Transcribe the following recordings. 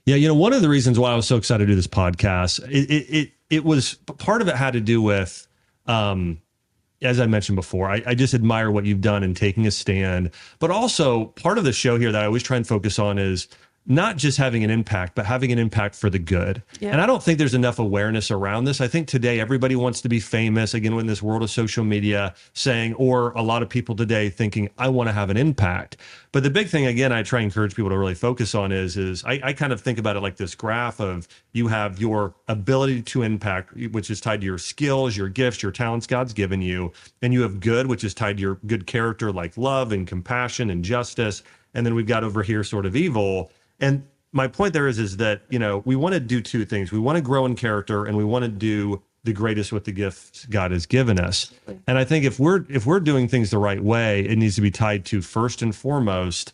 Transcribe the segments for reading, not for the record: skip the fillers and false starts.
Yeah, one of the reasons why I was so excited to do this podcast, it was part of it had to do with, as I mentioned before, I just admire what you've done in taking a stand. But also part of the show here that I always try and focus on is not just having an impact, but having an impact for the good. Yeah. And I don't think there's enough awareness around this. I think today everybody wants to be famous, again, in this world of social media saying, or a lot of people today thinking, I want to have an impact. But the big thing, again, I try and encourage people to really focus on is I kind of think about it like this graph of you have your ability to impact, which is tied to your skills, your gifts, your talents God's given you. And you have good, which is tied to your good character, like love and compassion and justice. And then we've got over here sort of evil. And my point there is that, we want to do two things. We want to grow in character and we want to do the greatest with the gifts God has given us. And I think if we're doing things the right way, it needs to be tied to first and foremost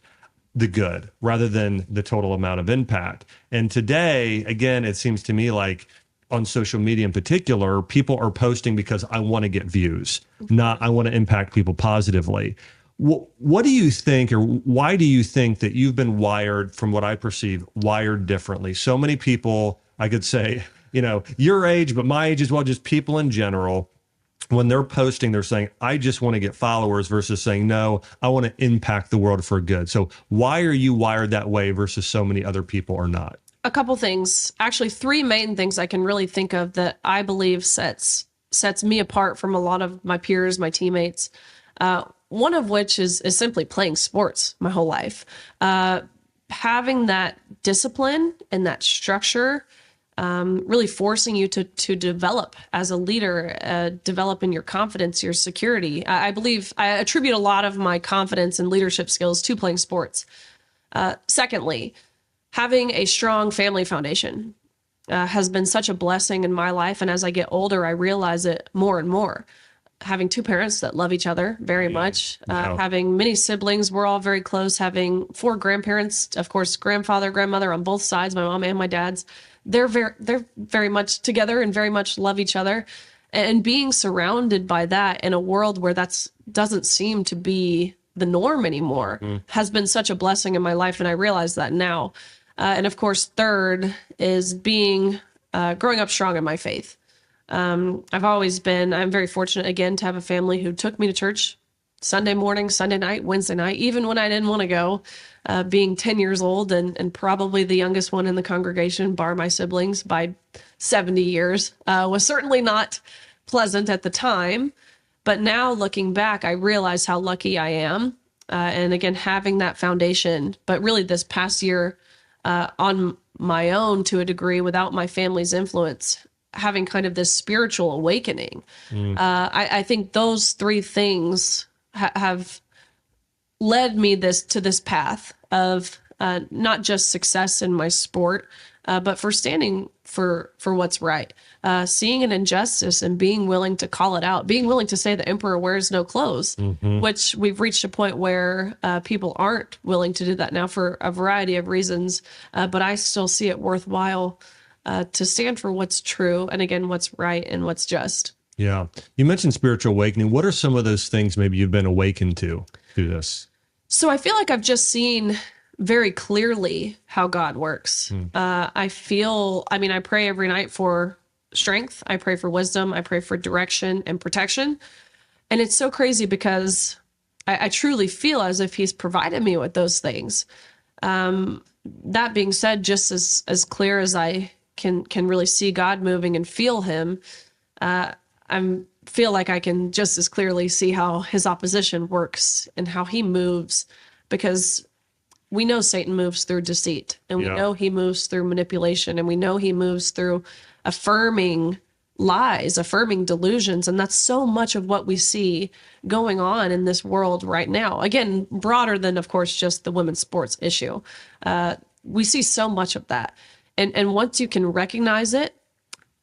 the good rather than the total amount of impact. And today, again, it seems to me like on social media in particular, people are posting because I want to get views, not I want to impact people positively. What do you think, or why do you think that you've been wired, from what I perceive, wired differently? So many people, I could say, your age, but my age as well, just people in general, when they're posting, they're saying, I just want to get followers versus saying, no, I want to impact the world for good. So why are you wired that way versus so many other people are not? A couple things, actually 3 main things I can really think of that I believe sets me apart from a lot of my peers, my teammates. One of which is simply playing sports my whole life. Having that discipline and that structure, really forcing you to develop as a leader, develop in your confidence, your security. I believe I attribute a lot of my confidence and leadership skills to playing sports. Secondly, having a strong family foundation has been such a blessing in my life. And as I get older, I realize it more and more. Having 2 parents that love each other very much, having many siblings, we're all very close, having 4 grandparents, of course, grandfather, grandmother on both sides, my mom and my dad's, they're very much together and very much love each other. And being surrounded by that in a world where doesn't seem to be the norm anymore has been such a blessing in my life. And I realize that now. And of course, third is growing up strong in my faith. I'm very fortunate again to have a family who took me to church Sunday morning, Sunday night, Wednesday night, even when I didn't want to go, being 10 years old and probably the youngest one in the congregation, bar my siblings by 70 years, was certainly not pleasant at the time. But now looking back, I realize how lucky I am. And again, having that foundation, but really this past year on my own to a degree without my family's influence, having kind of this spiritual awakening. I think those 3 things have led me to this path of not just success in my sport, but for standing for what's right, seeing an injustice and being willing to call it out, being willing to say the emperor wears no clothes, which we've reached a point where people aren't willing to do that now for a variety of reasons. But I still see it worthwhile to stand for what's true and again, what's right and what's just. Yeah. You mentioned spiritual awakening. What are some of those things maybe you've been awakened to through this? So I feel like I've just seen very clearly how God works. I pray every night for strength. I pray for wisdom. I pray for direction and protection. And it's so crazy because I truly feel as if he's provided me with those things. That being said, just as clear as I can really see God moving and feel him, I feel like I can just as clearly see how his opposition works and how he moves, because we know Satan moves through deceit, and we know he moves through manipulation, and we know he moves through affirming lies, affirming delusions. And that's so much of what we see going on in this world right now. Again, broader than, of course, just the women's sports issue. We see so much of that. And once you can recognize it,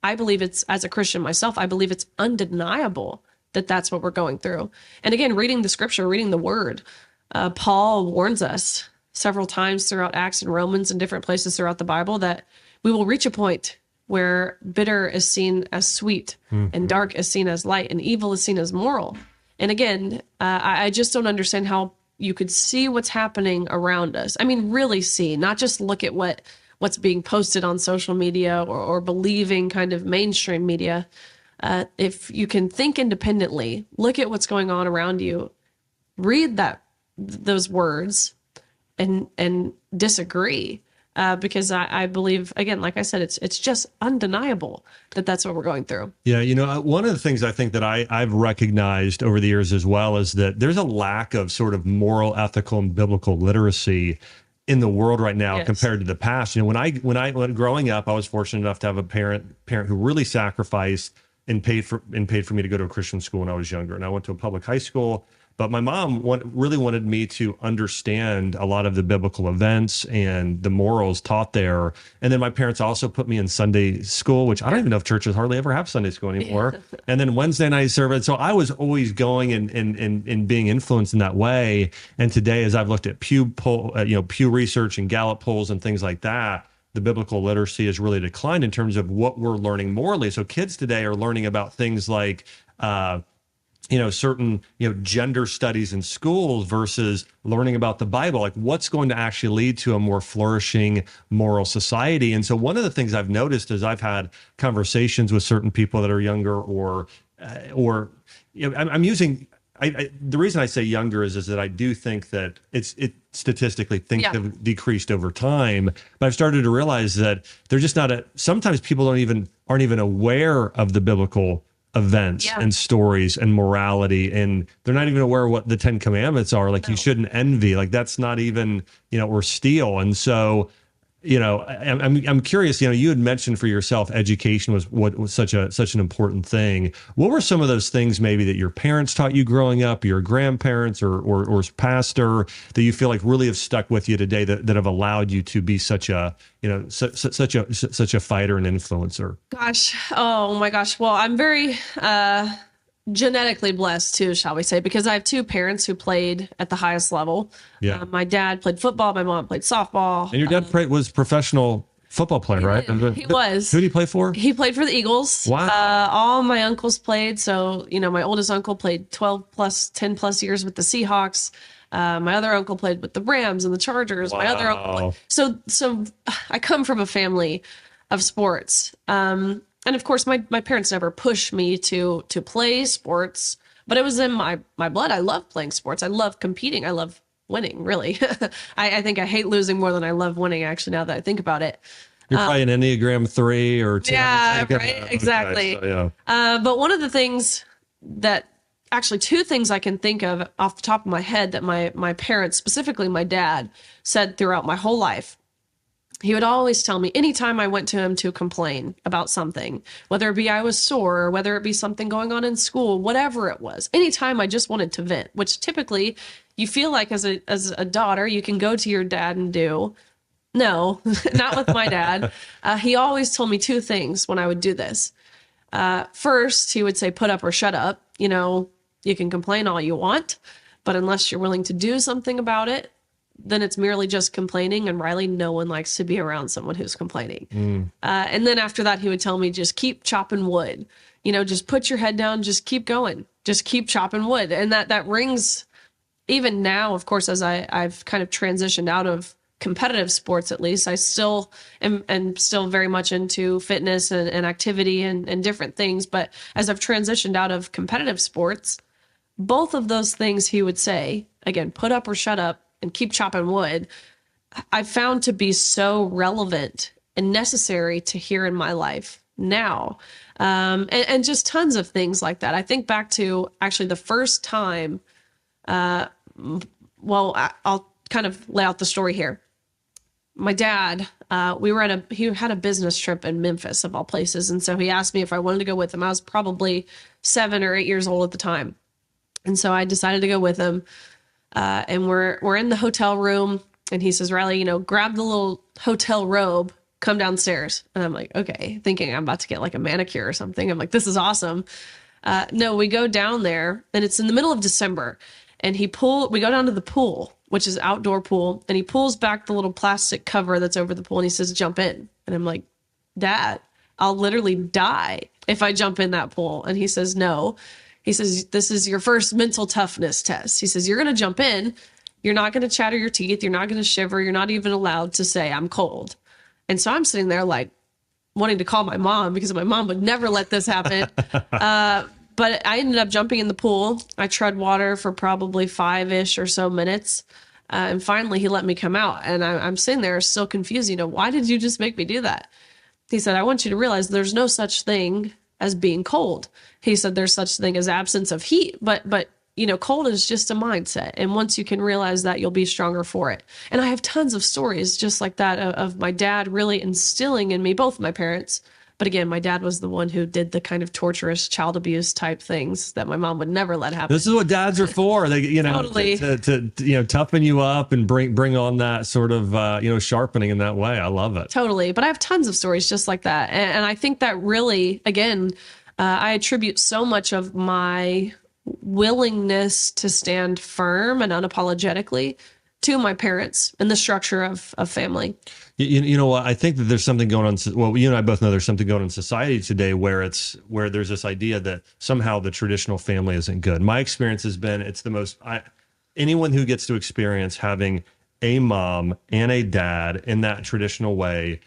I believe as a Christian myself, I believe it's undeniable that that's what we're going through. And again, reading the scripture, reading the word, Paul warns us several times throughout Acts and Romans and different places throughout the Bible that we will reach a point where bitter is seen as sweet and dark is seen as light and evil is seen as moral. And again, I just don't understand how you could see what's happening around us. I mean, really see, not just look at what what's being posted on social media or believing kind of mainstream media. If you can think independently, look at what's going on around you, read those words and disagree. Because I believe, again, like I said, it's just undeniable that that's what we're going through. Yeah, one of the things I think that I've recognized over the years as well is that there's a lack of sort of moral, ethical, and biblical literacy in the world right now compared to the past. When growing up, I was fortunate enough to have a parent who really sacrificed and paid for me to go to a Christian school when I was younger. And I went to a public high school. But my mom really wanted me to understand a lot of the biblical events and the morals taught there. And then my parents also put me in Sunday school, which I don't even know if churches hardly ever have Sunday school anymore. And then Wednesday night service. So I was always going and being influenced in that way. And today, as I've looked at Pew research and Gallup polls and things like that, the biblical literacy has really declined in terms of what we're learning morally. So kids today are learning about things like certain, gender studies in schools versus learning about the Bible, like what's going to actually lead to a more flourishing moral society. And so one of the things I've noticed is I've had conversations with certain people that are younger I'm using, the reason I say younger is that I do think that it statistically things have decreased over time, but I've started to realize that they're just sometimes people aren't even aware of the biblical events and stories and morality, and they're not even aware of what the 10 commandments are. Like you shouldn't envy, like that's not even, or steal. And so, I'm curious, you had mentioned for yourself, education was such an important thing. What were some of those things maybe that your parents taught you growing up, your grandparents or pastor, that you feel like really have stuck with you today that have allowed you to be such a fighter and influencer? Gosh. Oh my gosh. Well, I'm very, genetically blessed too, shall we say, because I have two parents who played at the highest level. Yeah. My dad played football. My mom played softball. And your dad was professional football player, right? He was. Who did he play for? He played for the Eagles. Wow. All my uncles played. So, my oldest uncle played 10 plus years with the Seahawks. My other uncle played with the Rams and the Chargers. Wow. My other uncle played. So I come from a family of sports. And of course, my parents never pushed me to play sports, but it was in my blood. I love playing sports. I love competing. I love winning, really. I think I hate losing more than I love winning, actually, now that I think about it. You're probably an Enneagram 3 or 2. Yeah, right, exactly. Okay, so, but one of the things two things I can think of off the top of my head that my parents, specifically my dad, said throughout my whole life. He would always tell me anytime I went to him to complain about something, whether it be I was sore or whether it be something going on in school, whatever it was, anytime I just wanted to vent, which typically you feel like as a daughter, you can go to your dad and do. No, not with my dad. He always told me two things when I would do this. First, he would say, put up or shut up. You can complain all you want, but unless you're willing to do something about it, then it's merely just complaining. And Riley, no one likes to be around someone who's complaining. And then after that, he would tell me, just keep chopping wood, just put your head down, just keep going, just keep chopping wood. And that rings even now, of course, as I've kind of transitioned out of competitive sports, at least I still am still very much into fitness and activity and different things. But as I've transitioned out of competitive sports, both of those things he would say, again, put up or shut up, and keep chopping wood, I found to be so relevant and necessary to hear in my life now. And just tons of things like that. I think back to actually the first time, I'll kind of lay out the story here. My dad, he had a business trip in Memphis of all places. And so he asked me if I wanted to go with him. I was probably 7 or 8 years old at the time. And so I decided to go with him. And we're in the hotel room, and he says, Riley, grab the little hotel robe, come downstairs. And I'm like, okay, thinking I'm about to get like a manicure or something. I'm like, this is awesome. No, we go down there, and it's in the middle of December, and we go down to the pool, which is outdoor pool, and he pulls back the little plastic cover that's over the pool, and he says, jump in. And I'm like, Dad, I'll literally die if I jump in that pool. And he says, no. He says, this is your first mental toughness test. He says, you're going to jump in. You're not going to chatter your teeth. You're not going to shiver. You're not even allowed to say, I'm cold. And so I'm sitting there like wanting to call my mom because my mom would never let this happen. But I ended up jumping in the pool. I tread water for probably 5-ish or so minutes. And finally he let me come out, and I'm sitting there still confused. Why did you just make me do that? He said, I want you to realize there's no such thing as being cold. He said, there's such thing as absence of heat, but cold is just a mindset. And once you can realize that, you'll be stronger for it. And I have tons of stories just like that of my dad really instilling in me, both my parents. But again, my dad was the one who did the kind of torturous child abuse type things that my mom would never let happen. This is what dads are for. They, Totally. to toughen you up and bring on that sort of, sharpening in that way. I love it. Totally. But I have tons of stories just like that. And I think that really, again, I attribute so much of my willingness to stand firm and unapologetically to my parents and the structure of family. You know what? I think that there's something going on. Well, you and I both know there's something going on in society today where there's this idea that somehow the traditional family isn't good. My experience has been it's the most. Anyone who gets to experience having a mom and a dad in that traditional way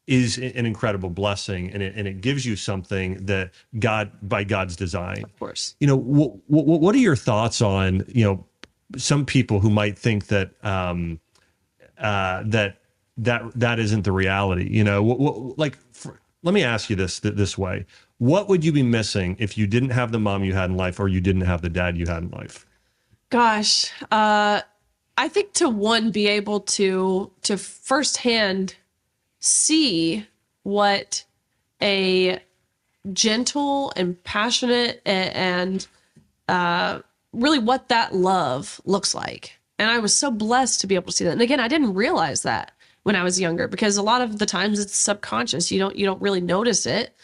is an incredible blessing, and it gives you something that by God's design. Of course. What are your thoughts on some people who might think that that isn't the reality? Let me ask you this way: what would you be missing if you didn't have the mom you had in life, or you didn't have the dad you had in life? Gosh, I think to be able to firsthand see what a gentle and passionate and really what that love looks like. And I was so blessed to be able to see that. And again, I didn't realize that when I was younger, because a lot of the times it's subconscious. You don't really notice it.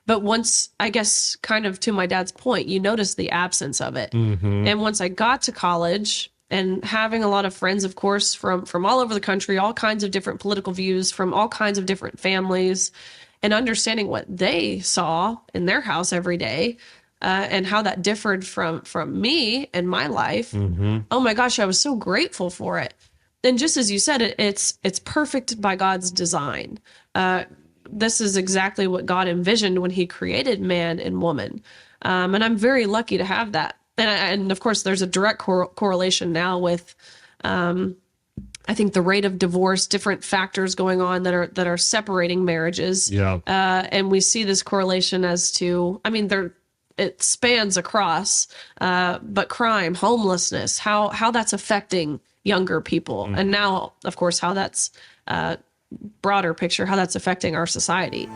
But once, I guess, kind of to my dad's point, you notice the absence of it. Mm-hmm. And once I got to college, and having a lot of friends, of course, from all over the country, all kinds of different political views, from all kinds of different families, and understanding what they saw in their house every day, and how that differed from me and my life. Mm-hmm. Oh my gosh, I was so grateful for it. And just as you said, it's perfect by God's design. This is exactly what God envisioned when he created man and woman. And I'm very lucky to have that. And of course, there's a direct correlation now with, I think, the rate of divorce, different factors going on that are separating marriages. Yeah. And we see this correlation as to, it spans across, but crime, homelessness, how that's affecting younger people, and now, of course, how that's broader picture, how that's affecting our society.